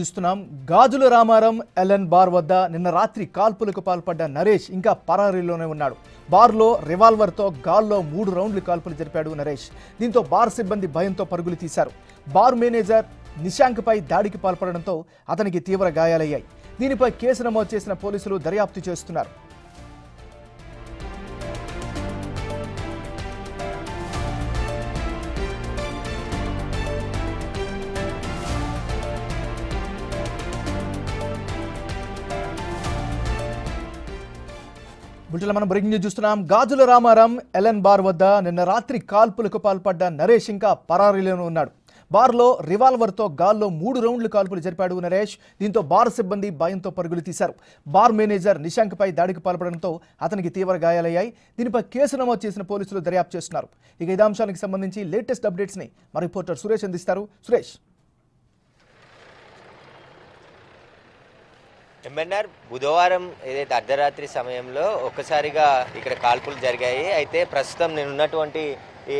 చూస్తున్నాం గాజుల Ramaram LN bar వద్ద నిన్న రాత్రి కాల్పులకు పాల్పడ్డ నరేష్ ఇంకా పరారీలోనే ఉన్నాడు. బార్లో రివాల్వర్తో గాల్లో 3 రౌండ్లు కాల్పులు జరిపాడు నరేష్. దీంతో బార్ సిబ్బంది భయంతో పరుగులు తీశారు. బార్ మేనేజర్ నిశాంక్పై దాడికి పాల్పడడంతో అతనికి తీవ్ర గాయాలయ్యాయి. దీనిపై కేసు నమోదు చేసిన పోలీసులు దర్యాప్తు చేస్తున్నారు. బుల్టెన్లో మనం బ్రేకింగ్ న్యూస్ చూస్తున్నాం. గాజుల రామారం ఎల్ఎన్ బార్ వద్ద నిన్న రాత్రి కాల్పులకు పాల్పడ్డ నరేష్ ఇంకా పరారీలోనే ఉన్నాడు. బార్లో రివాల్వర్తో గాల్లో 3 రౌండ్లు కాల్పులు జరిపాడు నరేష్. దీంతో బార్ సిబ్బంది భయంతో పరుగులు తీశారు. బార్ మేనేజర్ నిశాంక్పై దాడికి పాల్పడడంతో అతనికి తీవ్ర గాయాలయ్యాయి. దీనిపై కేసు నమోదు చేసిన పోలీసులు దర్యాప్తు చేస్తున్నారు. ఇక ఇదే అంశానికి సంబంధించి లేటెస్ట్ అప్డేట్స్ని మా రిపోర్టర్ సురేష్ అందిస్తారు. సురేష్. ఎంఎన్ఆర్ బుధవారం ఏదైతే అర్ధరాత్రి సమయంలో ఒక్కసారిగా ఇక్కడ కాల్పులు జరిగాయి. అయితే ప్రస్తుతం నేను ఉన్నటువంటి ఈ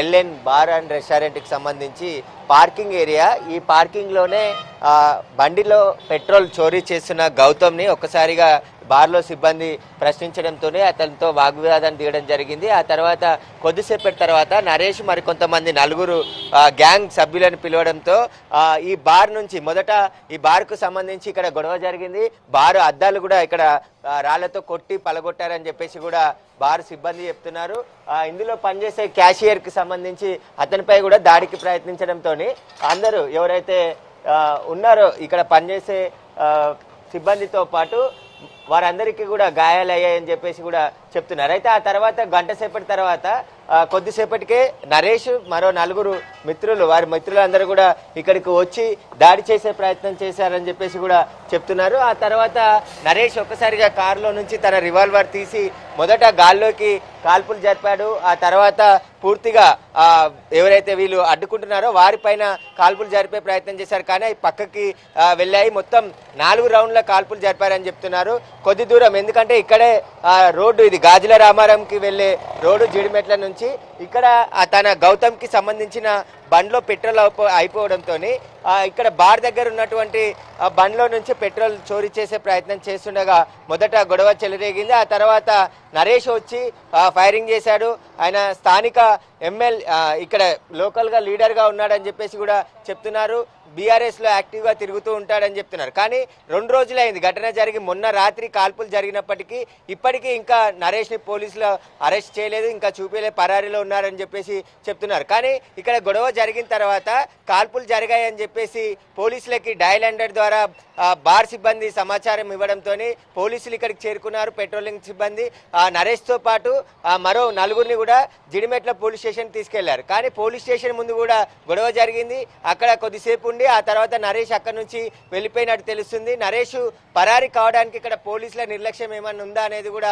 ఎల్ఎన్ బార్ అండ్ రెస్టారెంట్కి సంబంధించి పార్కింగ్ ఏరియా, ఈ పార్కింగ్లోనే బండిలో పెట్రోల్ చోరీ చేస్తున్న గౌతమ్ని ఒక్కసారిగా బార్లో సిబ్బంది ప్రశ్నించడంతోనే అతనితో వాగ్వివాదం దిగడం జరిగింది. ఆ తర్వాత కొద్దిసేపటి తర్వాత నరేష్ మరికొంతమంది 4 గ్యాంగ్ సభ్యులను పిలవడంతో ఈ బార్ నుంచి మొదట ఈ బార్కు సంబంధించి ఇక్కడ గొడవ జరిగింది. బార్ అద్దాలు కూడా ఇక్కడ రాళ్లతో కొట్టి పలగొట్టారని చెప్పేసి కూడా బార్ సిబ్బంది చెప్తున్నారు. ఇందులో పనిచేసే క్యాషియర్కి సంబంధించి అతనిపై కూడా దాడికి ప్రయత్నించడంతో అందరూ ఎవరైతే ఉన్నారో ఇక్కడ పనిచేసే సిబ్బందితో పాటు వారందరికీ కూడా గాయాలయ్యాయని చెప్పేసి కూడా చెప్తున్నారు. అయితే ఆ తర్వాత గంట సేపటి తర్వాత కొద్దిసేపటికే నరేష్ మరో 4 మిత్రులు, వారి మిత్రులందరూ కూడా ఇక్కడికి వచ్చి దాడి చేసే ప్రయత్నం చేశారని చెప్పేసి కూడా చెప్తున్నారు. ఆ తర్వాత నరేష్ ఒక్కసారిగా కారులో నుంచి తన రివాల్వర్ తీసి మొదట గాల్లోకి కాల్పులు జరిపాడు. ఆ తర్వాత పూర్తిగా ఎవరైతే వీళ్ళు అడ్డుకుంటున్నారో వారిపైన కాల్పులు జరిపే ప్రయత్నం చేశారు. కానీ అవి పక్కకి వెళ్ళాయి. మొత్తం 4 రౌండ్ల కాల్పులు జరిపారని చెప్తున్నారు. కొద్ది దూరం, ఎందుకంటే ఇక్కడే రోడ్డు, ఇది గాజుల రామారంకి వెళ్ళే రోడ్డు జీడిమెట్ల నుంచి. ఇక్కడ తన గౌతమ్కి సంబంధించిన బండ్లో పెట్రోల్ అయిపోవడంతో ఇక్కడ బార్ దగ్గర ఉన్నటువంటి బండ్లో నుంచి పెట్రోల్ చోరీ చేసే ప్రయత్నం చేస్తుండగా మొదట గొడవ చెలరేగింది. ఆ తర్వాత నరేష్ వచ్చి ఫైరింగ్ చేశాడు. ఆయన స్థానిక ఇక్కడ లోకల్గా లీడర్గా ఉన్నాడని చెప్పేసి కూడా చెప్తున్నారు. బీఆర్ఎస్లో యాక్టివ్గా తిరుగుతూ ఉంటాడని చెప్తున్నారు. కానీ 2 రోజులైంది ఘటన జరిగి. మొన్న రాత్రి కాల్పులు జరిగినప్పటికీ ఇప్పటికీ ఇంకా నరేష్ని పోలీసులు అరెస్ట్ చేయలేదు, ఇంకా చూపేలే, పరారీలో ఉన్నారని చెప్పేసి చెప్తున్నారు. కానీ ఇక్కడ గొడవ జరిగిన తర్వాత కాల్పులు జరిగాయని చెప్పేసి పోలీసులకి డయల్ 100 ద్వారా బార్ సిబ్బంది సమాచారం ఇవ్వడంతో పోలీసులు ఇక్కడికి చేరుకున్నారు. పెట్రోలింగ్ సిబ్బంది నరేష్తో పాటు మరో 4 కూడా జిడిమెట్ల పోలీస్ స్టేషన్ తీసుకెళ్లారు. కానీ పోలీస్ స్టేషన్ ముందు కూడా గొడవ జరిగింది. అక్కడ కొద్దిసేపు ఉండి ఆ తర్వాత నరేష్ అక్కడి నుంచి వెళ్ళిపోయినట్టు తెలుస్తుంది. నరేష్ పరారీ కావడానికి ఇక్కడ పోలీసుల నిర్లక్ష్యం ఏమన్నా ఉందా అనేది కూడా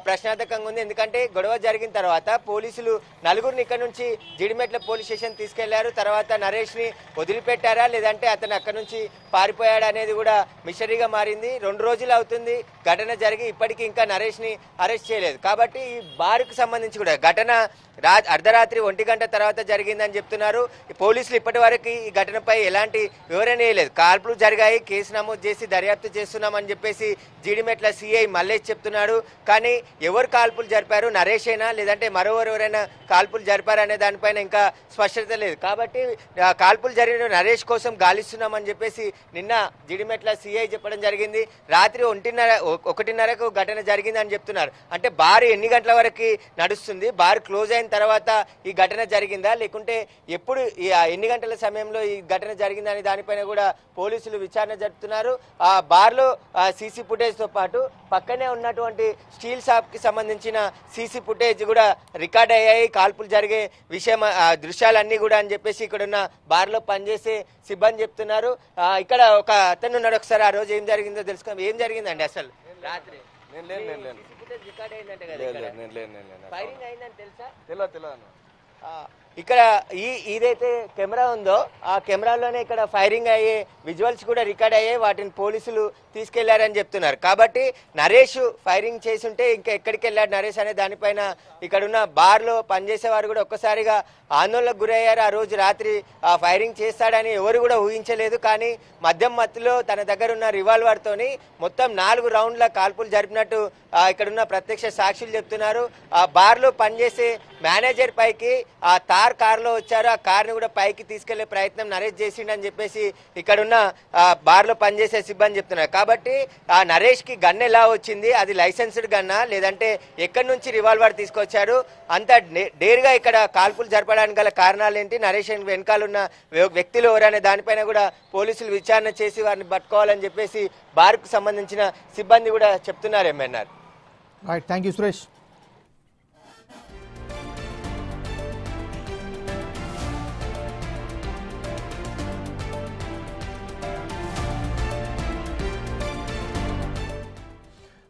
ప్రశ్నార్థకంగా ఉంది. ఎందుకంటే గొడవ జరిగిన తర్వాత పోలీసులు 4 ఇక్కడ నుంచి జిడిమెట్ల పోలీస్ స్టేషన్ తీసుకెళ్లారు. తర్వాత నరేష్ని వదిలిపెట్టారా లేదంటే అతను అక్కడి నుంచి పారిపోయాడా అనేది కూడా మిస్టరీగా మారింది. 2 రోజులు అవుతుంది ఘటన జరిగి, ఇప్పటికీ ఇంకా నరేష్ని అరెస్ట్ చేయలేదు. కాబట్టి ఈ బార్కు సంబంధించి కూడా ఘటన అర్ధరాత్రి 1 గంట తర్వాత జరిగిందని చెప్తున్నారు. పోలీసులు ఇప్పటి వరకు ఈ ఘటనపై ఎలాంటి వివరణ ఇవ్వలేదు. కాల్పులు జరిగాయి, కేసు నమోదు చేసి దర్యాప్తు చేస్తున్నామని చెప్పేసి జీడిమెట్ల సిఐ మల్లేష్ చెప్తున్నాడు. కానీ ఎవరు కాల్పులు జరిపారు, నరేషేనా లేదంటే మరోవరెవరైనా కాల్పులు జరిపారనే దానిపైన ఇంకా స్పష్టత లేదు. కాబట్టి కాల్పులు జరిగిన నరేష్ కోసం గాలిస్తున్నామని చెప్పేసి నిన్న జీడిమెట్ల సిఐ చెప్పడం జరిగింది. రాత్రి 1:30కు ఘటన జరిగిందని చెప్తున్నారు. అంటే బార్ ఎన్ని గంటల వరకు నడుస్తుంది, బార్ క్లోజ్ అయిన తర్వాత ఈ ఘటన జరిగిందా లేకుంటే ఎప్పుడు ఎన్ని గంటల సమయంలో ఈ ఘటన జరిగిందని దానిపైన కూడా పోలీసులు విచారణ జరుపుతున్నారు. ఆ బార్లో సీసీ ఫుటేజ్తో పాటు పక్కనే ఉన్నటువంటి స్టీల్ షాప్కి సంబంధించిన సీసీ ఫుటేజ్ కూడా రికార్డ్ అయ్యాయి. కాల్పులు జరిగే దృశ్యాలన్నీ కూడా అని చెప్పేసి ఇక్కడ ఉన్న బార్లో పనిచేసే సిబ్బంది చెప్తున్నారు. ఇక్కడ ఒక అతను ఉన్నాడు. ఒకసారి ఆ రోజు ఏం జరిగిందో తెలుసుకో. ఏం జరిగిందండి అసలు రాత్రి? ఫైరింగ్ అయిందని తెలుసా? ఇక్కడ ఇదైతే కెమెరా ఉందో ఆ కెమెరాలోనే ఇక్కడ ఫైరింగ్ అయ్యే విజువల్స్ కూడా రికార్డ్ అయ్యాయి. వాటిని పోలీసులు తీసుకెళ్లారని చెప్తున్నారు. కాబట్టి నరేష్ ఫైరింగ్ చేసి ఉంటే ఇంకా ఎక్కడికి వెళ్ళాడు నరేష్ అనే దానిపైన ఇక్కడున్న బార్లో పనిచేసేవారు కూడా ఒక్కసారిగా ఆందోళనకు గురయ్యారు. ఆ రోజు రాత్రి ఫైరింగ్ చేస్తాడని ఎవరు కూడా ఊహించలేదు. కానీ మద్యం మత్తులో తన దగ్గర ఉన్న రివాల్వర్తోని మొత్తం 4 రౌండ్ల కాల్పులు జరిపినట్టు ఇక్కడున్న ప్రత్యక్ష సాక్షులు చెప్తున్నారు. ఆ బార్లో పనిచేసే మేనేజర్ పైకి ఆ తార్ కారులో వచ్చారు. ఆ కార్ని కూడా పైకి తీసుకెళ్లే ప్రయత్నం నరేష్ చేసిండని చెప్పేసి ఇక్కడున్న బార్లో పనిచేసే సిబ్బంది చెప్తున్నారు. కాబట్టి ఆ నరేష్కి గన్ ఎలా వచ్చింది, అది లైసెన్స్డ్ గన్నా లేదంటే ఎక్కడి నుంచి రివాల్వర్ తీసుకొచ్చారు, అంత డేర్గా ఇక్కడ కాల్పులు జరపడానికి గల కారణాలు ఏంటి, నరేష్ వెనకాలన్న వ్యక్తులు ఎవరనే దానిపైన కూడా పోలీసులు విచారణ చేసి వారిని పట్టుకోవాలని చెప్పేసి బార్కు సంబంధించిన సిబ్బంది కూడా చెప్తున్నారు. MNR. Right, thank you Suresh.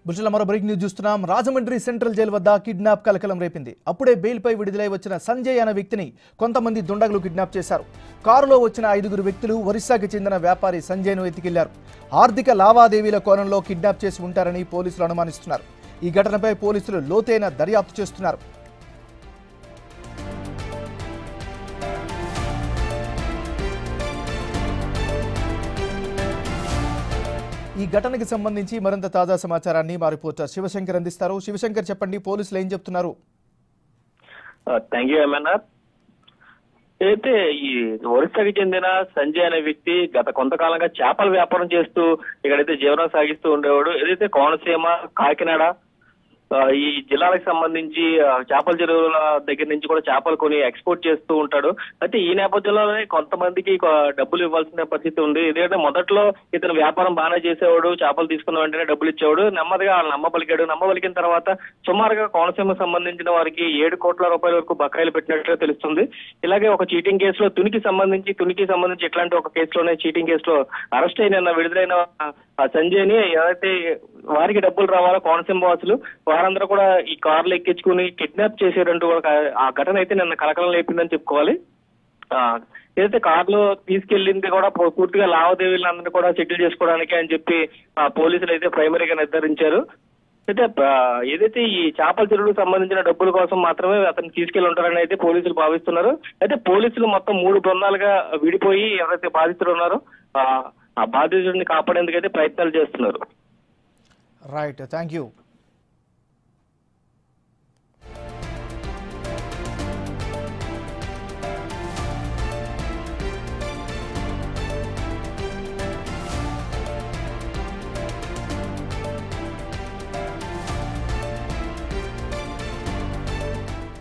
బుల్షన్లో మరో బ్రేకింగ్ న్యూస్ చూస్తున్నాం. రాజమండ్రి సెంట్రల్ జైలు వద్ద కిడ్నాప్ కలకలం రేపింది. అప్పుడే బెయిల్పై విడుదలై వచ్చిన సంజయ్ అనే వ్యక్తిని కొంతమంది దుండగులు కిడ్నాప్ చేశారు. కారులో వచ్చిన 5 వ్యక్తులు ఒరిస్సాకి చెందిన వ్యాపారి సంజయ్ను ఎత్తుకెళ్లారు. ఆర్థిక లావాదేవీల కోణంలో కిడ్నాప్ చేసి ఉంటారని పోలీసులు అనుమానిస్తున్నారు. ఈ ఘటనపై పోలీసులు లోతైన దర్యాప్తు చేస్తున్నారు. ఈ ఘటనకు సంబంధించి మరింత తాజా సమాచారాన్ని మా రిపోర్టర్ శివశంకర్ అందిస్తారు. శివశంకర్, చెప్పండి, పోలీసులు ఏం చెప్తున్నారు? Thank you MNR. అయితే ఈ ఒరిస్సాకి చెందిన సంజయ్ అనే వ్యక్తి గత కొంతకాలంగా చేపల వ్యాపారం చేస్తూ ఇక్కడైతే జీవనం సాగిస్తూ ఉండేవాడు. ఏదైతే కోనసీమ, కాకినాడ ఈ జిల్లాలకు సంబంధించి చేపల చెరువుల దగ్గర నుంచి కూడా చేపలు కొని ఎక్స్పోర్ట్ చేస్తూ ఉంటాడు. అయితే ఈ నేపథ్యంలోనే కొంతమందికి డబ్బులు ఇవ్వాల్సిన పరిస్థితి ఉంది. ఎందుకంటే మొదట్లో ఇతను వ్యాపారం బాగానే చేసేవాడు, చేపలు తీసుకున్న వెంటనే డబ్బులు ఇచ్చేవాడు. నెమ్మదిగా నమ్మబలికాడు. నమ్మబలికిన తర్వాత సుమారుగా కోనసీమకు సంబంధించిన వారికి 7 కోట్ల రూపాయల వరకు బకాయిలు పెట్టినట్లుగా తెలుస్తుంది. ఇలాగే ఒక చీటింగ్ కేసులో తునికి సంబంధించి ఇట్లాంటి ఒక కేసులోనే చీటింగ్ కేసులో అరెస్ట్ అయిన విడుదలైన సంజయ్ ని ఏదైతే వారికి డబ్బులు రావాలో కోనసీమ వాసులు వారందరూ కూడా ఈ కార్లు ఎక్కించుకుని కిడ్నాప్ చేసేటంటూ ఆ ఘటన అయితే నిన్న కలకలం లేపిందని చెప్పుకోవాలి. ఏదైతే కార్లో తీసుకెళ్లింది కూడా పూర్తిగా లావాదేవీలందరినీ కూడా సెటిల్ చేసుకోవడానికి అని చెప్పి పోలీసులు అయితే ప్రైమరీగా నిర్ధారించారు. అయితే ఏదైతే ఈ చేపల చెరువులకు సంబంధించిన డబ్బుల కోసం మాత్రమే అతను తీసుకెళ్లి ఉంటారని అయితే పోలీసులు భావిస్తున్నారు. అయితే పోలీసులు మొత్తం 3 బృందాలుగా విడిపోయి ఎవరైతే బాధితులు ఉన్నారో ఆ బాధితుడిని కాపాడేందుకైతే ప్రయత్నాలు చేస్తున్నారు. Right, thank you.